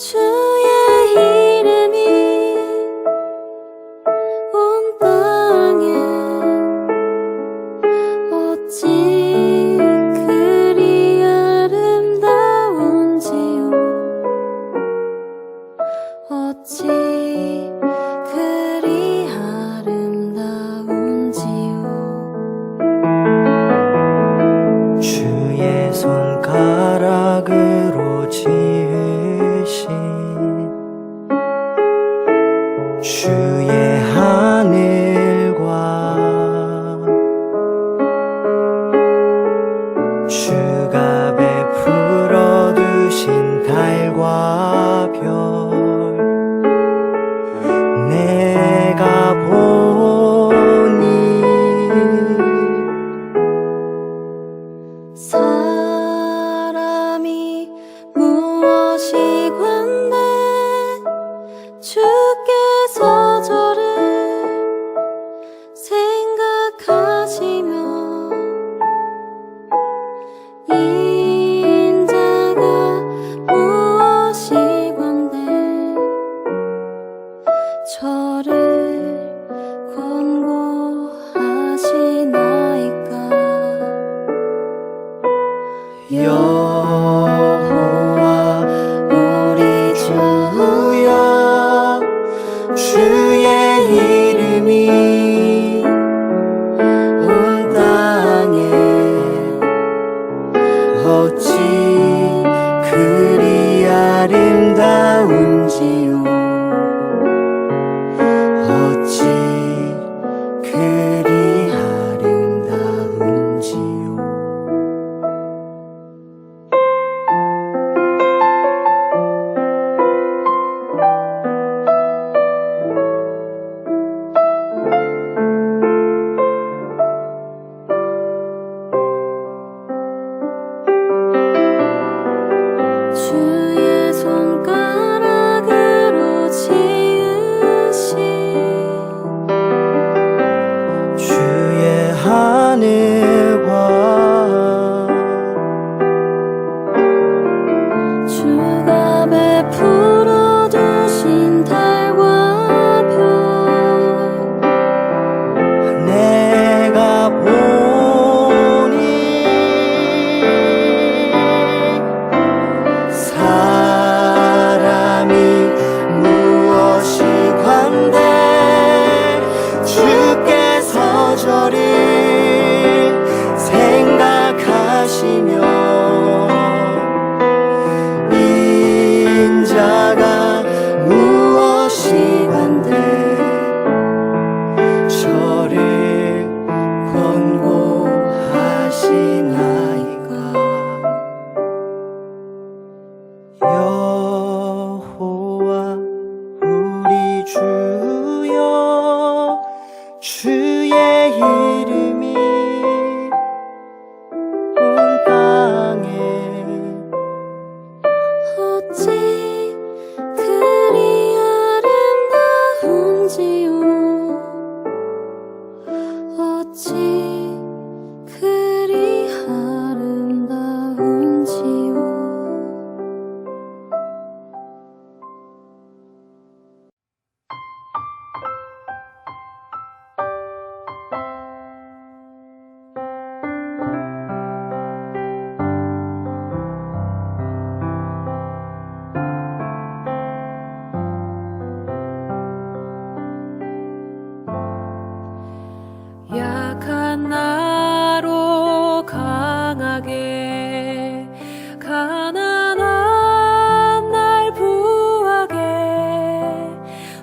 주의 이름이 온 땅에 어찌 그리 아름다운지요. 어찌 그리 아름다운지요. 주의 손가락으로 지으신 주의 하늘과 주가 베풀어 두신 달과 별 내가 보니 사람이 무엇이 관대 주께서 저를 생각하시며 인자가 무엇이 관대 저를 권고하시나이까. 여호와 우리 주여 주의 이름이 온 땅에 어찌 그리 아름다운지요. 어찌 그리 아름다운지요. 주의 손가락으로 지으신 주의 하늘과 주가 베풀어 두신 달과 별 내가 보니 사람이 무엇이 관대 주께서 저를 생각하시며 인자가 무엇이 관대 저를 권고하시나이까. 여호와 우리 주여 주의 이름이 온 땅에 어찌 그리 아름다운지요. 어찌 그리 아름다운지요. 약한 나로 강하게 가난한 날 부하게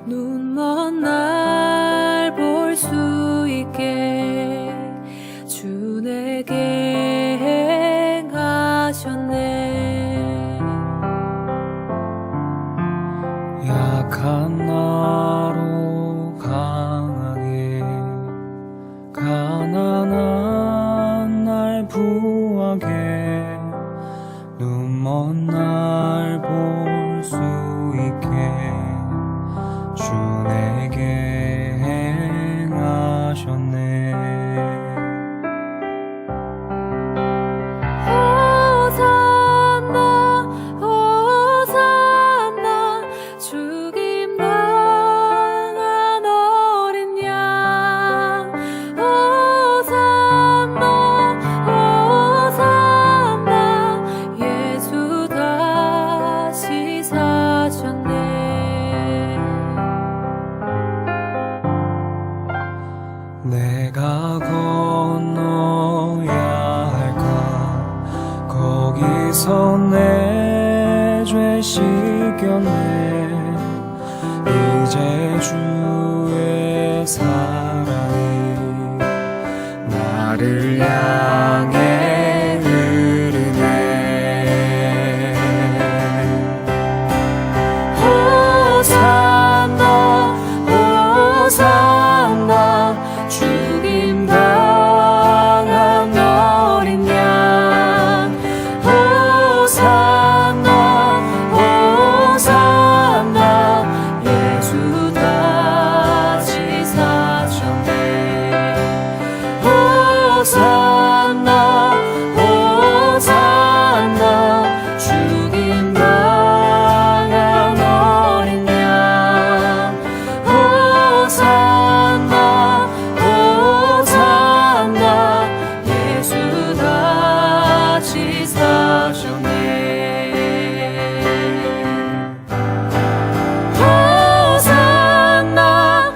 눈먼 날 볼 수 있게 주 내게 행하셨네. 약한 나로 강하게 가난한 날 부하게 눈먼 날 볼 수 있게 주 내게 행하셨네. 호산나 호산나 주셨네. 내가 건너야 할까 거기서 내 죄 씻겼네. 이제 주의 사랑이 나를 향해 흐르네. 호산나 호산나 죽임 당한 어린 양. 호산나 호산나 예수 다시 사셨네. 호산나 호산나 죽임 당한 어린 양. 호산나 호산나 예수 다시 사셨네. 호산나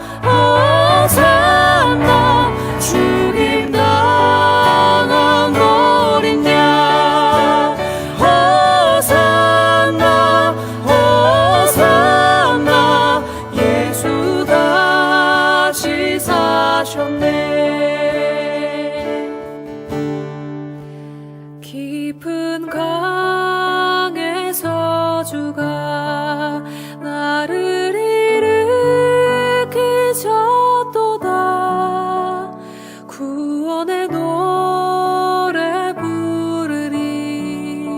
호산나 죽임 당한 어린 양. 호산나 호산나 예수 다시 사셨네. 깊은 강에서 주가 나를 일으키셨도다. 구원의 노래 부르리.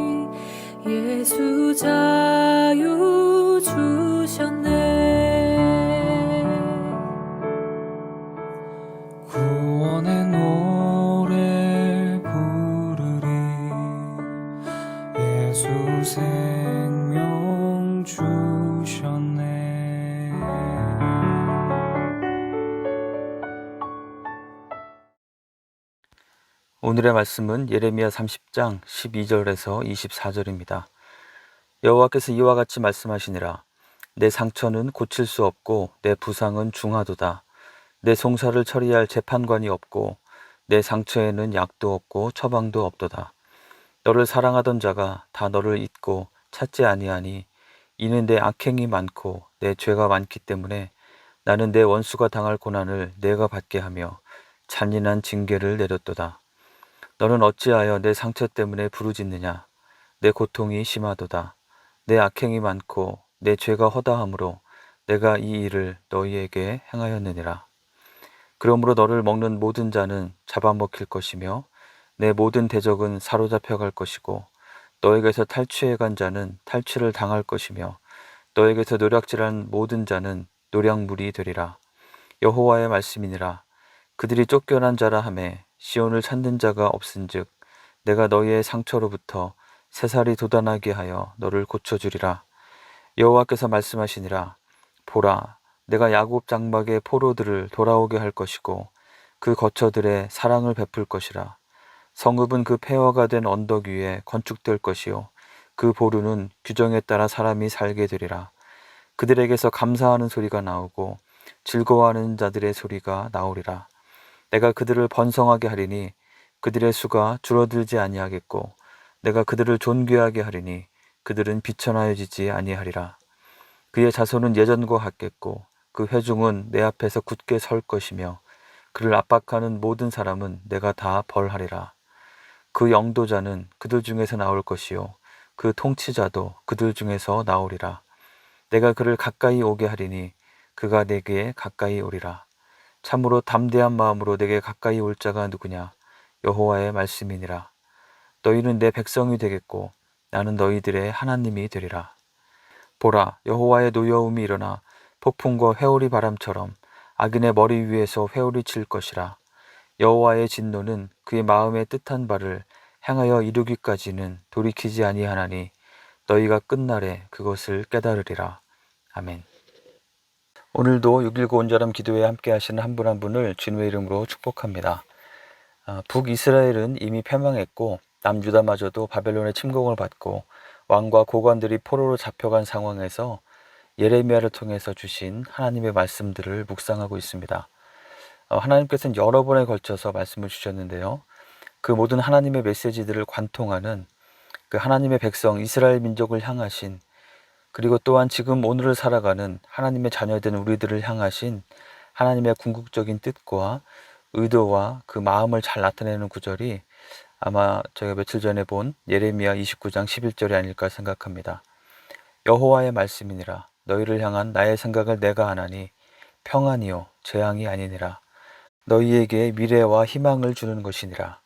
예수 자유 주셨네. 구원의 노래 부르리. 예수 생명 주셨네. 오늘의 말씀은 예레미야 30장 12절에서 24절입니다. 여호와께서 이와 같이 말씀하시니라. 내 상처는 고칠 수 없고 내 부상은 중하도다. 내 송사를 처리할 재판관이 없고 내 상처에는 약도 없고 처방도 없도다. 너를 사랑하던 자가 다 너를 잊고 찾지 아니하니 이는 내 악행이 많고 내 죄가 많기 때문에 나는 내 원수가 당할 고난을 내가 받게 하며 잔인한 징계를 내렸도다. 너는 어찌하여 내 상처 때문에 부르짖느냐. 내 고통이 심하도다. 내 악행이 많고 내 죄가 허다함으로 내가 이 일을 너희에게 행하였느니라. 그러므로 너를 먹는 모든 자는 잡아먹힐 것이며 내 모든 대적은 사로잡혀 갈 것이고 너에게서 탈취해 간 자는 탈취를 당할 것이며 너에게서 노략질한 모든 자는 노략물이 되리라. 여호와의 말씀이니라. 그들이 쫓겨난 자라 하매 시온을 찾는 자가 없은즉 내가 너희의 상처로부터 새살이 돋아나게 하여 너를 고쳐주리라. 여호와께서 말씀하시니라. 보라, 내가 야곱 장막의 포로들을 돌아오게 할 것이고 그 거처들에 사랑을 베풀 것이라. 성읍은 그 폐허가 된 언덕 위에 건축될 것이요 그 보루는 규정에 따라 사람이 살게 되리라. 그들에게서 감사하는 소리가 나오고 즐거워하는 자들의 소리가 나오리라. 내가 그들을 번성하게 하리니 그들의 수가 줄어들지 아니하겠고 내가 그들을 존귀하게 하리니 그들은 비천하여지지 아니하리라. 그의 자손은 예전과 같겠고 그 회중은 내 앞에서 굳게 설 것이며 그를 압박하는 모든 사람은 내가 다 벌하리라. 그 영도자는 그들 중에서 나올 것이요 그 통치자도 그들 중에서 나오리라. 내가 그를 가까이 오게 하리니 그가 내게 가까이 오리라. 참으로 담대한 마음으로 내게 가까이 올 자가 누구냐. 여호와의 말씀이니라. 너희는 내 백성이 되겠고 나는 너희들의 하나님이 되리라. 보라, 여호와의 노여움이 일어나 폭풍과 회오리 바람처럼 악인의 머리 위에서 회오리 칠 것이라. 여호와의 진노는 그의 마음에 뜻한 바를 행하여 이루기까지는 돌이키지 아니하나니 너희가 끝날에 그것을 깨달으리라. 아멘. 오늘도 6.19 온전함 기도회에 함께 하시는 한 분 한 분을 주님의 이름으로 축복합니다. 북이스라엘은 이미 패망했고 남유다마저도 바벨론의 침공을 받고 왕과 고관들이 포로로 잡혀간 상황에서 예레미야를 통해서 주신 하나님의 말씀들을 묵상하고 있습니다. 하나님께서는 여러 번에 걸쳐서 말씀을 주셨는데요. 그 모든 하나님의 메시지들을 관통하는 그 하나님의 백성 이스라엘 민족을 향하신, 그리고 또한 지금 오늘을 살아가는 하나님의 자녀된 우리들을 향하신 하나님의 궁극적인 뜻과 의도와 그 마음을 잘 나타내는 구절이 아마 저희가 며칠 전에 본 예레미야 29장 11절이 아닐까 생각합니다. 여호와의 말씀이니라. 너희를 향한 나의 생각을 내가 아나니 평안이요 재앙이 아니니라. 너희에게 미래와 희망을 주는 것이니라.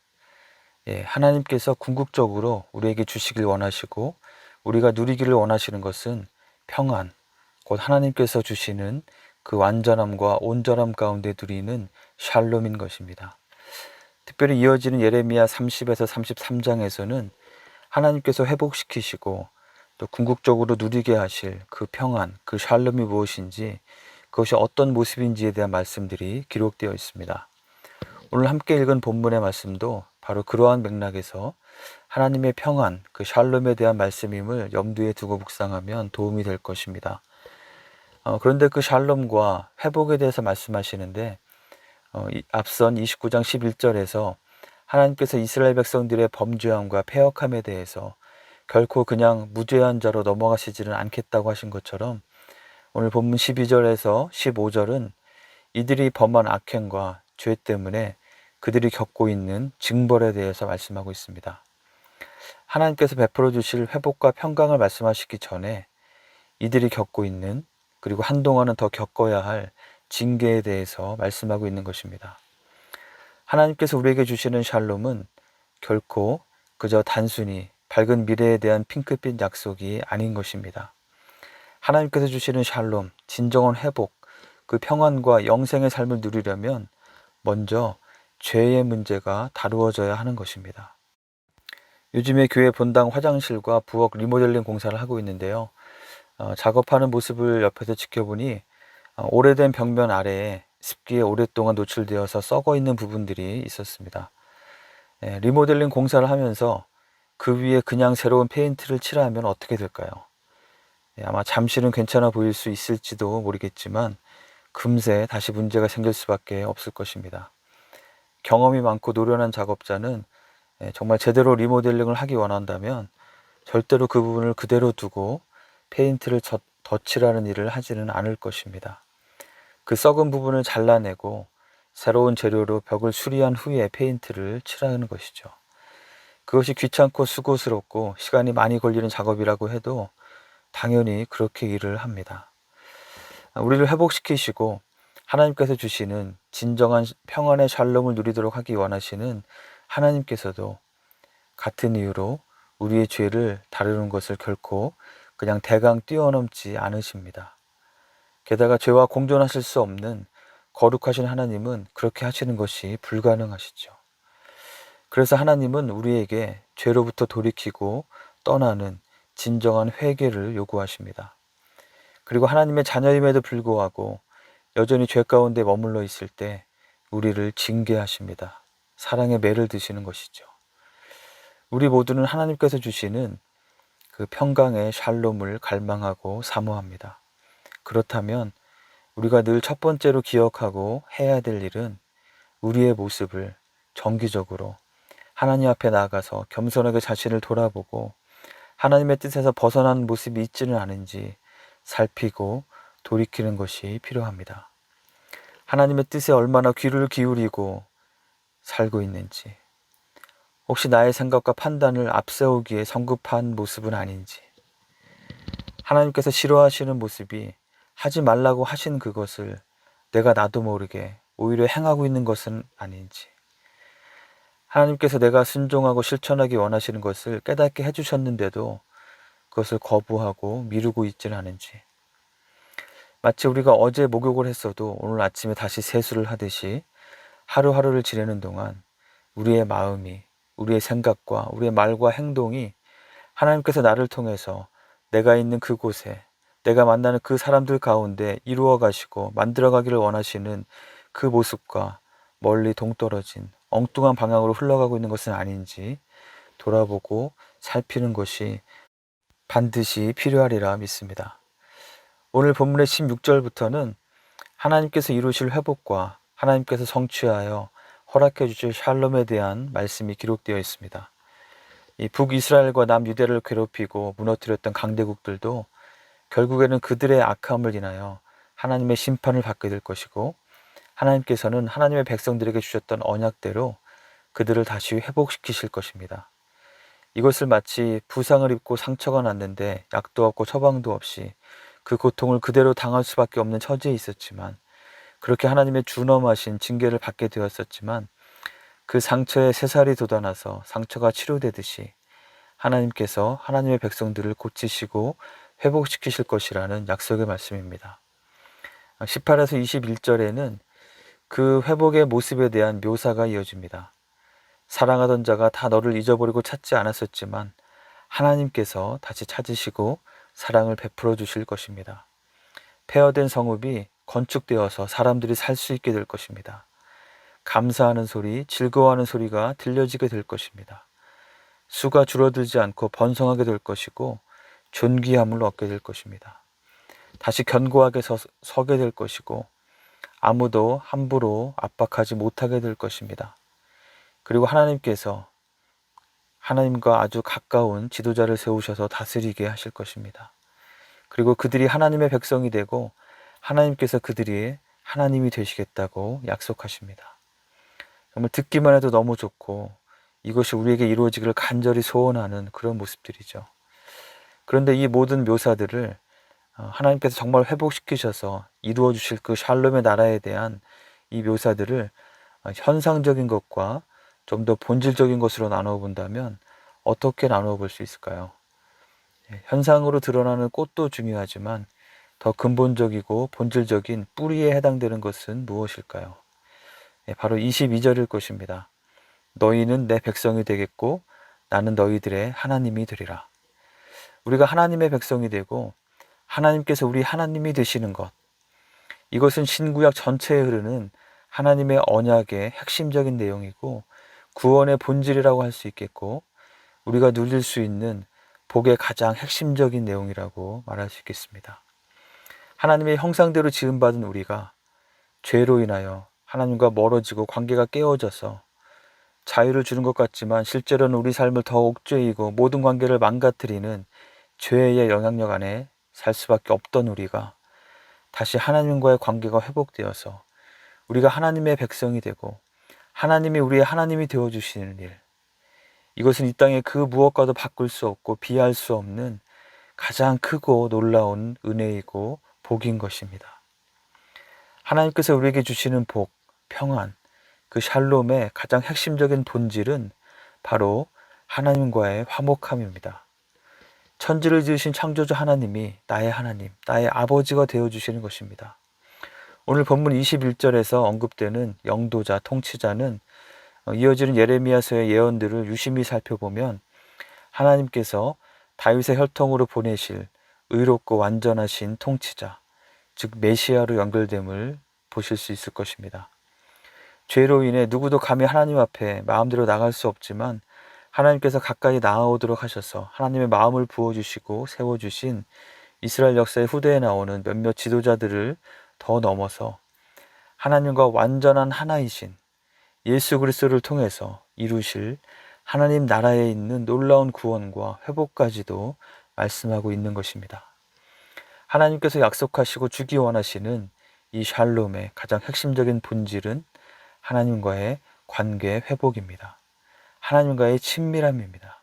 하나님께서 궁극적으로 우리에게 주시길 원하시고 우리가 누리기를 원하시는 것은 평안, 곧 하나님께서 주시는 그 완전함과 온전함 가운데 누리는 샬롬인 것입니다. 특별히 이어지는 예레미야 30에서 33장에서는 하나님께서 회복시키시고 또 궁극적으로 누리게 하실 그 평안, 그 샬롬이 무엇인지, 그것이 어떤 모습인지에 대한 말씀들이 기록되어 있습니다. 오늘 함께 읽은 본문의 말씀도 바로 그러한 맥락에서 하나님의 평안, 그 샬롬에 대한 말씀임을 염두에 두고 묵상하면 도움이 될 것입니다. 그런데 그 샬롬과 회복에 대해서 말씀하시는데 앞선 29장 11절에서 하나님께서 이스라엘 백성들의 범죄함과 패역함에 대해서 결코 그냥 무죄한 자로 넘어가시지는 않겠다고 하신 것처럼 오늘 본문 12절에서 15절은 이들이 범한 악행과 죄 때문에 그들이 겪고 있는 징벌에 대해서 말씀하고 있습니다. 하나님께서 베풀어 주실 회복과 평강을 말씀하시기 전에 이들이 겪고 있는, 그리고 한동안은 더 겪어야 할 징계에 대해서 말씀하고 있는 것입니다. 하나님께서 우리에게 주시는 샬롬은 결코 그저 단순히 밝은 미래에 대한 핑크빛 약속이 아닌 것입니다. 하나님께서 주시는 샬롬, 진정한 회복, 그 평안과 영생의 삶을 누리려면 먼저 죄의 문제가 다루어져야 하는 것입니다. 요즘에 교회 본당 화장실과 부엌 리모델링 공사를 하고 있는데요. 작업하는 모습을 옆에서 지켜보니 오래된 벽면 아래에 습기에 오랫동안 노출되어서 썩어 있는 부분들이 있었습니다. 리모델링 공사를 하면서 그 위에 그냥 새로운 페인트를 칠하면 어떻게 될까요? 아마 잠시는 괜찮아 보일 수 있을지도 모르겠지만 금세 다시 문제가 생길 수밖에 없을 것입니다. 경험이 많고 노련한 작업자는 정말 제대로 리모델링을 하기 원한다면 절대로 그 부분을 그대로 두고 페인트를 덧칠하는 일을 하지는 않을 것입니다. 그 썩은 부분을 잘라내고 새로운 재료로 벽을 수리한 후에 페인트를 칠하는 것이죠. 그것이 귀찮고 수고스럽고 시간이 많이 걸리는 작업이라고 해도 당연히 그렇게 일을 합니다. 우리를 회복시키시고 하나님께서 주시는 진정한 평안의 샬롬을 누리도록 하기 원하시는 하나님께서도 같은 이유로 우리의 죄를 다루는 것을 결코 그냥 대강 뛰어넘지 않으십니다. 게다가 죄와 공존하실 수 없는 거룩하신 하나님은 그렇게 하시는 것이 불가능하시죠. 그래서 하나님은 우리에게 죄로부터 돌이키고 떠나는 진정한 회개를 요구하십니다. 그리고 하나님의 자녀임에도 불구하고 여전히 죄 가운데 머물러 있을 때 우리를 징계하십니다. 사랑의 매를 드시는 것이죠. 우리 모두는 하나님께서 주시는 그 평강의 샬롬을 갈망하고 사모합니다. 그렇다면 우리가 늘 첫 번째로 기억하고 해야 될 일은 우리의 모습을 정기적으로 하나님 앞에 나아가서 겸손하게 자신을 돌아보고 하나님의 뜻에서 벗어난 모습이 있지는 않은지 살피고 돌이키는 것이 필요합니다. 하나님의 뜻에 얼마나 귀를 기울이고 살고 있는지, 혹시 나의 생각과 판단을 앞세우기에 성급한 모습은 아닌지, 하나님께서 싫어하시는 모습이 하지 말라고 하신 그것을 내가 나도 모르게 오히려 행하고 있는 것은 아닌지, 하나님께서 내가 순종하고 실천하기 원하시는 것을 깨닫게 해주셨는데도 그것을 거부하고 미루고 있지는 않은지, 마치 우리가 어제 목욕을 했어도 오늘 아침에 다시 세수를 하듯이 하루하루를 지내는 동안 우리의 마음이, 우리의 생각과 우리의 말과 행동이 하나님께서 나를 통해서 내가 있는 그곳에, 내가 만나는 그 사람들 가운데 이루어 가시고 만들어 가기를 원하시는 그 모습과 멀리 동떨어진 엉뚱한 방향으로 흘러가고 있는 것은 아닌지 돌아보고 살피는 것이 반드시 필요하리라 믿습니다. 오늘 본문의 16절부터는 하나님께서 이루실 회복과 하나님께서 성취하여 허락해 주실 샬롬에 대한 말씀이 기록되어 있습니다. 이 북이스라엘과 남유대를 괴롭히고 무너뜨렸던 강대국들도 결국에는 그들의 악함을 인하여 하나님의 심판을 받게 될 것이고, 하나님께서는 하나님의 백성들에게 주셨던 언약대로 그들을 다시 회복시키실 것입니다. 이것을 마치 부상을 입고 상처가 났는데 약도 없고 처방도 없이 그 고통을 그대로 당할 수밖에 없는 처지에 있었지만, 그렇게 하나님의 준엄하신 징계를 받게 되었었지만, 그 상처에 새살이 돋아나서 상처가 치료되듯이 하나님께서 하나님의 백성들을 고치시고 회복시키실 것이라는 약속의 말씀입니다. 18에서 21절에는 그 회복의 모습에 대한 묘사가 이어집니다. 사랑하던 자가 다 너를 잊어버리고 찾지 않았었지만 하나님께서 다시 찾으시고 사랑을 베풀어 주실 것입니다. 폐허된 성읍이 건축되어서 사람들이 살 수 있게 될 것입니다. 감사하는 소리, 즐거워하는 소리가 들려지게 될 것입니다. 수가 줄어들지 않고 번성하게 될 것이고 존귀함을 얻게 될 것입니다. 다시 견고하게 서게 될 것이고 아무도 함부로 압박하지 못하게 될 것입니다. 그리고 하나님께서 하나님과 아주 가까운 지도자를 세우셔서 다스리게 하실 것입니다. 그리고 그들이 하나님의 백성이 되고 하나님께서 그들이 하나님이 되시겠다고 약속하십니다. 정말 듣기만 해도 너무 좋고 이것이 우리에게 이루어지기를 간절히 소원하는 그런 모습들이죠. 그런데 이 모든 묘사들을 하나님께서 정말 회복시키셔서 이루어 주실 그 샬롬의 나라에 대한 이 묘사들을 현상적인 것과 좀 더 본질적인 것으로 나누어 본다면 어떻게 나누어 볼 수 있을까요? 현상으로 드러나는 꽃도 중요하지만 더 근본적이고 본질적인 뿌리에 해당되는 것은 무엇일까요? 바로 22절일 것입니다. 너희는 내 백성이 되겠고 나는 너희들의 하나님이 되리라. 우리가 하나님의 백성이 되고 하나님께서 우리 하나님이 되시는 것, 이것은 신구약 전체에 흐르는 하나님의 언약의 핵심적인 내용이고 구원의 본질이라고 할 수 있겠고 우리가 누릴 수 있는 복의 가장 핵심적인 내용이라고 말할 수 있겠습니다. 하나님의 형상대로 지음받은 우리가 죄로 인하여 하나님과 멀어지고 관계가 깨어져서 자유를 주는 것 같지만 실제로는 우리 삶을 더 옥죄이고 모든 관계를 망가뜨리는 죄의 영향력 안에 살 수밖에 없던 우리가 다시 하나님과의 관계가 회복되어서 우리가 하나님의 백성이 되고 하나님이 우리의 하나님이 되어주시는 일, 이것은 이 땅의 그 무엇과도 바꿀 수 없고 비할 수 없는 가장 크고 놀라운 은혜이고 복인 것입니다. 하나님께서 우리에게 주시는 복, 평안, 그 샬롬의 가장 핵심적인 본질은 바로 하나님과의 화목함입니다. 천지를 지으신 창조주 하나님이 나의 하나님, 나의 아버지가 되어주시는 것입니다. 오늘 본문 21절에서 언급되는 영도자, 통치자는 이어지는 예레미야서의 예언들을 유심히 살펴보면 하나님께서 다윗의 혈통으로 보내실 의롭고 완전하신 통치자, 즉 메시아로 연결됨을 보실 수 있을 것입니다. 죄로 인해 누구도 감히 하나님 앞에 마음대로 나갈 수 없지만 하나님께서 가까이 나아오도록 하셔서 하나님의 마음을 부어주시고 세워주신 이스라엘 역사의 후대에 나오는 몇몇 지도자들을 더 넘어서 하나님과 완전한 하나이신 예수 그리스도를 통해서 이루실 하나님 나라에 있는 놀라운 구원과 회복까지도 말씀하고 있는 것입니다. 하나님께서 약속하시고 주기 원하시는 이 샬롬의 가장 핵심적인 본질은 하나님과의 관계 회복입니다. 하나님과의 친밀함입니다.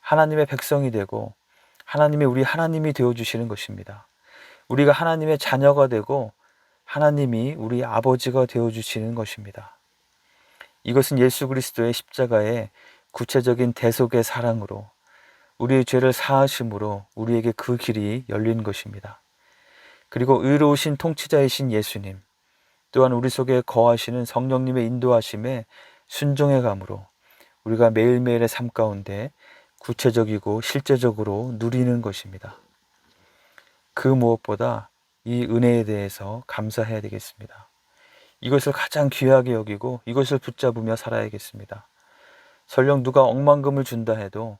하나님의 백성이 되고 하나님이 우리 하나님이 되어주시는 것입니다. 우리가 하나님의 자녀가 되고 하나님이 우리 아버지가 되어주시는 것입니다. 이것은 예수 그리스도의 십자가의 구체적인 대속의 사랑으로 우리의 죄를 사하심으로 우리에게 그 길이 열린 것입니다. 그리고 의로우신 통치자이신 예수님, 또한 우리 속에 거하시는 성령님의 인도하심에 순종해감으로 우리가 매일매일의 삶 가운데 구체적이고 실제적으로 누리는 것입니다. 그 무엇보다 이 은혜에 대해서 감사해야 되겠습니다. 이것을 가장 귀하게 여기고 이것을 붙잡으며 살아야겠습니다. 설령 누가 억만금을 준다 해도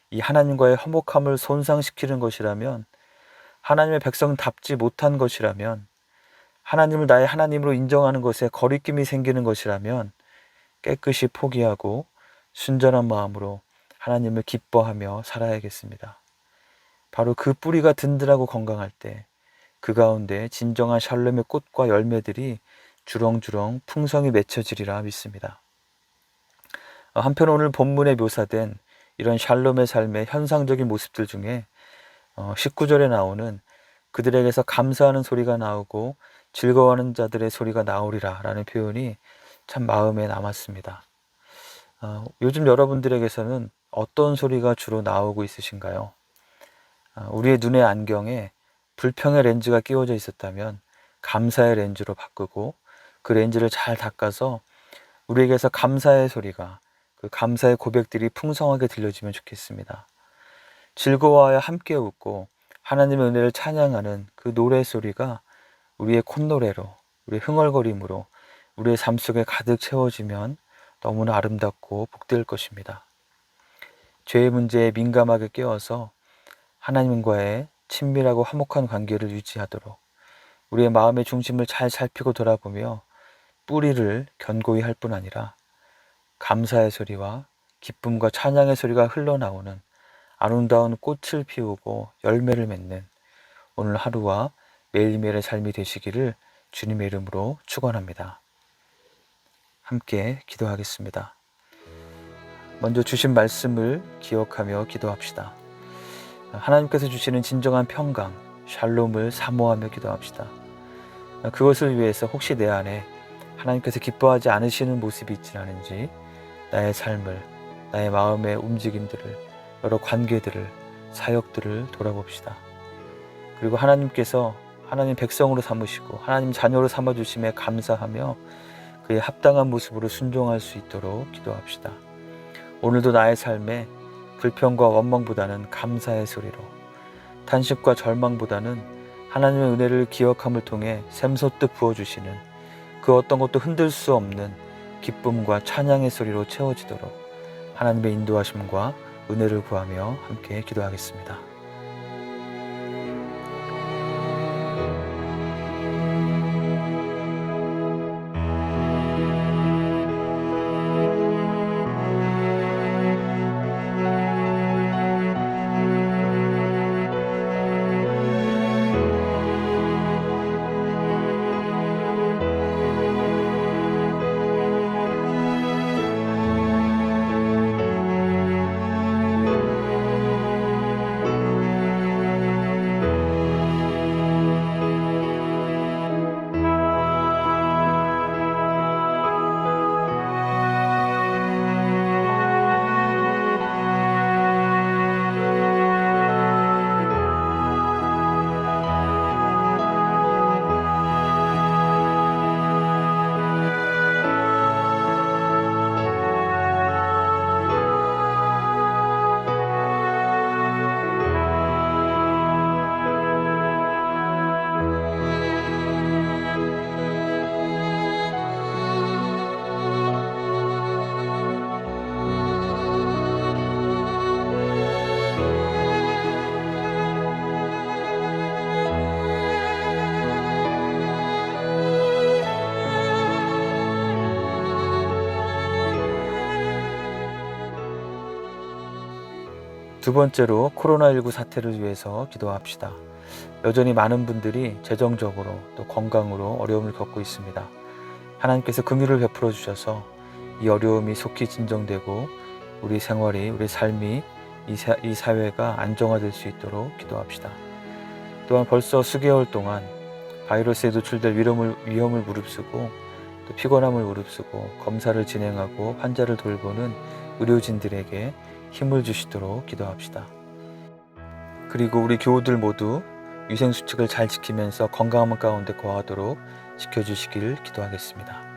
이 하나님과의 화목함을 손상시키는 것이라면 하나님의 백성답지 못한 것이라면, 하나님을 나의 하나님으로 인정하는 것에 거리낌이 생기는 것이라면 깨끗이 포기하고 순전한 마음으로 하나님을 기뻐하며 살아야겠습니다. 바로 그 뿌리가 든든하고 건강할 때 그 가운데 진정한 샬롬의 꽃과 열매들이 주렁주렁 풍성히 맺혀지리라 믿습니다. 한편 오늘 본문에 묘사된 이런 샬롬의 삶의 현상적인 모습들 중에 19절에 나오는 그들에게서 감사하는 소리가 나오고 즐거워하는 자들의 소리가 나오리라 라는 표현이 참 마음에 남았습니다. 요즘 여러분들에게서는 어떤 소리가 주로 나오고 있으신가요? 우리의 눈의 안경에 불평의 렌즈가 끼워져 있었다면 감사의 렌즈로 바꾸고 그 렌즈를 잘 닦아서 우리에게서 감사의 소리가, 그 감사의 고백들이 풍성하게 들려지면 좋겠습니다. 즐거워하여 함께 웃고 하나님의 은혜를 찬양하는 그 노래 소리가 우리의 콧노래로, 우리의 흥얼거림으로 우리의 삶 속에 가득 채워지면 너무나 아름답고 복될 것입니다. 죄의 문제에 민감하게 깨어서 하나님과의 친밀하고 화목한 관계를 유지하도록 우리의 마음의 중심을 잘 살피고 돌아보며 뿌리를 견고히 할 뿐 아니라 감사의 소리와 기쁨과 찬양의 소리가 흘러나오는 아름다운 꽃을 피우고 열매를 맺는 오늘 하루와 매일매일의 삶이 되시기를 주님의 이름으로 축원합니다. 함께 기도하겠습니다. 먼저 주신 말씀을 기억하며 기도합시다. 하나님께서 주시는 진정한 평강, 샬롬을 사모하며 기도합시다. 그것을 위해서 혹시 내 안에 하나님께서 기뻐하지 않으시는 모습이 있지 않은지 나의 삶을, 나의 마음의 움직임들을, 여러 관계들을, 사역들을 돌아봅시다. 그리고 하나님께서 하나님 백성으로 삼으시고 하나님 자녀로 삼아주심에 감사하며 그의 합당한 모습으로 순종할 수 있도록 기도합시다. 오늘도 나의 삶에 불평과 원망보다는 감사의 소리로, 탄식과 절망보다는 하나님의 은혜를 기억함을 통해 샘솟듯 부어주시는 그 어떤 것도 흔들 수 없는 기쁨과 찬양의 소리로 채워지도록 하나님의 인도하심과 은혜를 구하며 함께 기도하겠습니다. 두 번째로 코로나19 사태를 위해서 기도합시다. 여전히 많은 분들이 재정적으로 또 건강으로 어려움을 겪고 있습니다. 하나님께서 긍휼을 베풀어 주셔서 이 어려움이 속히 진정되고 우리 생활이, 우리 삶이, 이 사회가 안정화될 수 있도록 기도합시다. 또한 벌써 수개월 동안 바이러스에 노출될 위험을 무릅쓰고 또 피곤함을 무릅쓰고 검사를 진행하고 환자를 돌보는 의료진들에게 힘을 주시도록 기도합시다. 그리고 우리 교우들 모두 위생수칙을 잘 지키면서 건강한 가운데 거하도록 지켜주시길 기도하겠습니다.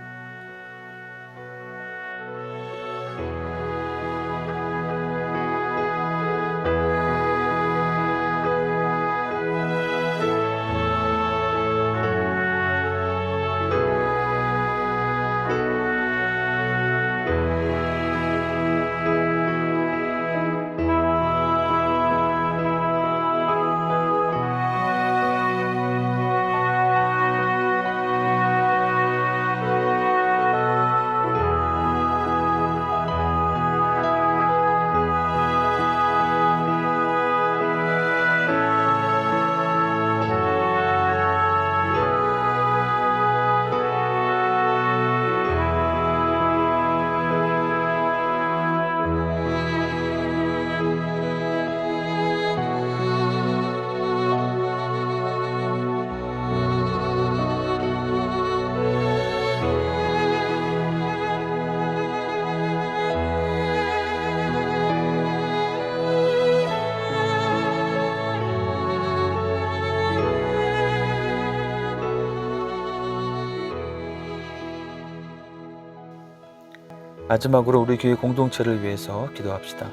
마지막으로 우리 교회 공동체를 위해서 기도합시다.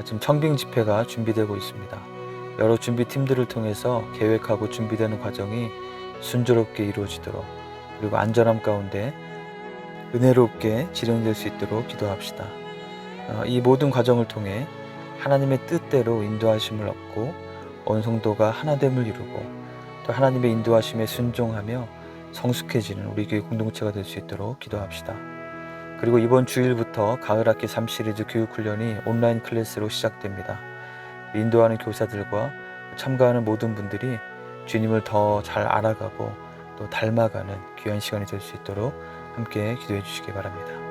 지금 청빙 집회가 준비되고 있습니다. 여러 준비팀들을 통해서 계획하고 준비되는 과정이 순조롭게 이루어지도록, 그리고 안전함 가운데 은혜롭게 진행될 수 있도록 기도합시다. 이 모든 과정을 통해 하나님의 뜻대로 인도하심을 얻고 온 성도가 하나됨을 이루고 또 하나님의 인도하심에 순종하며 성숙해지는 우리 교회 공동체가 될 수 있도록 기도합시다. 그리고 이번 주일부터 가을학기 3시리즈 교육훈련이 온라인 클래스로 시작됩니다. 인도하는 교사들과 참가하는 모든 분들이 주님을 더 잘 알아가고 또 닮아가는 귀한 시간이 될 수 있도록 함께 기도해 주시기 바랍니다.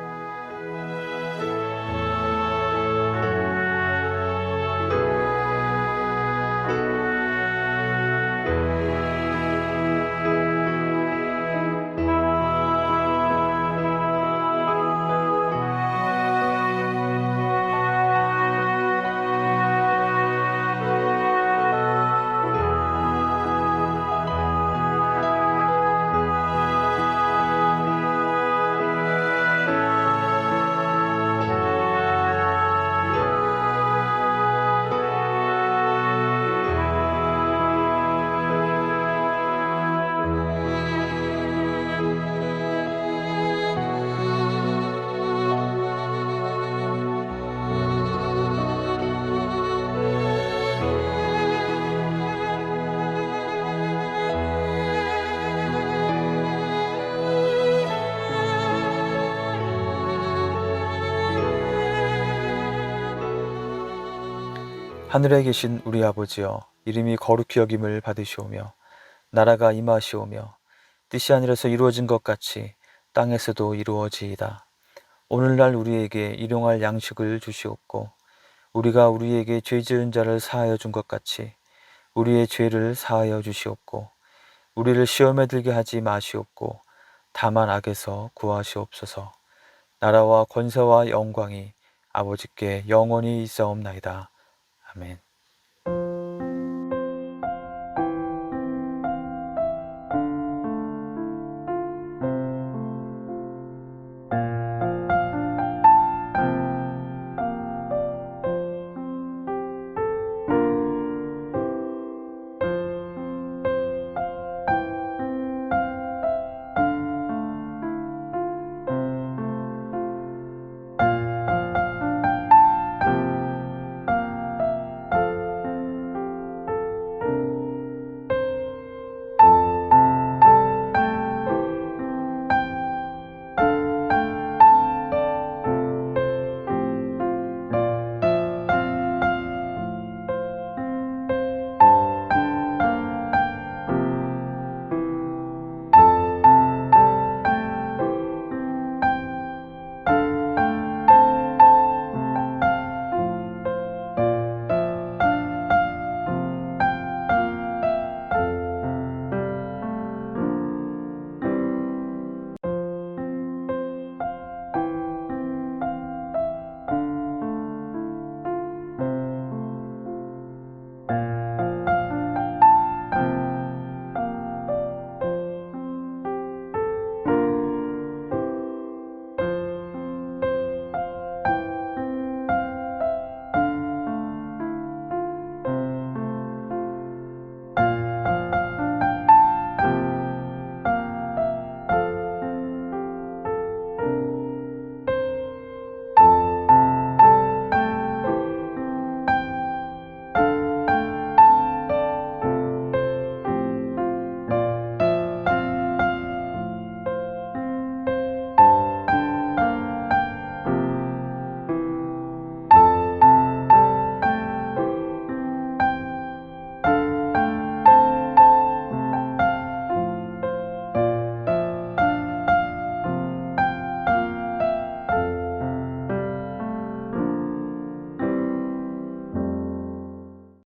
하늘에 계신 우리 아버지여, 이름이 거룩히 여김을 받으시오며 나라가 임하시오며 뜻이 하늘에서 이루어진 것 같이 땅에서도 이루어지이다. 오늘날 우리에게 일용할 양식을 주시옵고 우리가 우리에게 죄 지은 자를 사하여 준 것 같이 우리의 죄를 사하여 주시옵고 우리를 시험에 들게 하지 마시옵고 다만 악에서 구하시옵소서. 나라와 권세와 영광이 아버지께 영원히 있사옵나이다. 아멘.